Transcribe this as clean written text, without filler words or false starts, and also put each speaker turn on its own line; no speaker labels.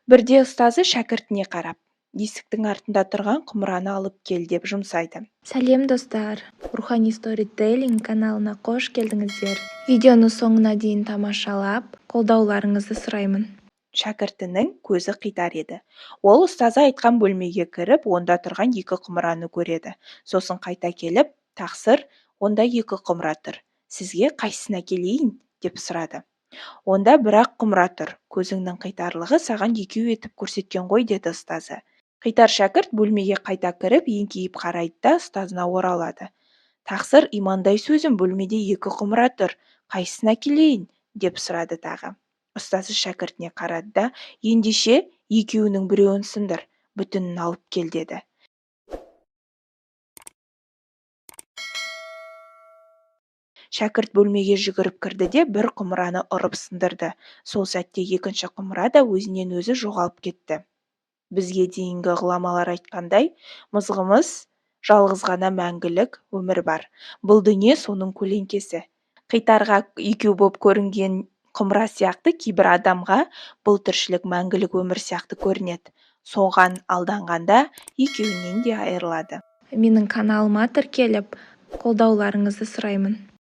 Бірде ұстазы шәкіртіне қарап, есіктің артында тұрған құмыраны алып кел деп жұмсайды.
Сәлем достар, Рухани Storytelling каналына қош келдіңіздер. Видеоны соңына дейін тамашалап, қолдауларыңызды сұраймын.
Шәкіртінің көзі қитар еді. Ол ұстазы айтқан бөлмеге кіріп, онда тұрған екі құмыраны көреді. Сосын қайта келіп, тақсыр, онда екі құмыра тұр. Сізге қайсысына келейін? Деп сұрады. Онда бір-ақ құмыра тұр. Көзіңнің қитарлығы саған екеу етіп көрсеткен ғой, деді ұстазы. Қитар шәкірт бөлмеге қайта кіріп, еңкейіп қарайды да ұстазына оралады. Тақсыр, имандай сөзім, бөлмеде екі құмыра тұр. Қайсысына келейін? Деп сұрады тағы. Ұстазы шәкіртіне қарады да, ендеше екеуінің біреуін сындыр, бүтінін алып кел деді. Шәкірт бөлмеге жүгіріп кірді де бір құмыраны ұрып сындырды. Сол сәтте екінші құмыра да өзінен өзі жоғалып кетті. Бізге дейінгі ғұламалар айтқандай, мызғымыз жалғыз ғана мәңгілік өмір бар. Бұл дүние соның көлеңкесі. Қитарға екеу боп көрінген құмыра сияқты кейбір адамға бұл тіршілік мәңгілік өмір сияқты көрінеді. Соған алданғанда екеуінен де айырылады.
Менің каналыма тіркеліп, қолдауларыңызды сұраймын.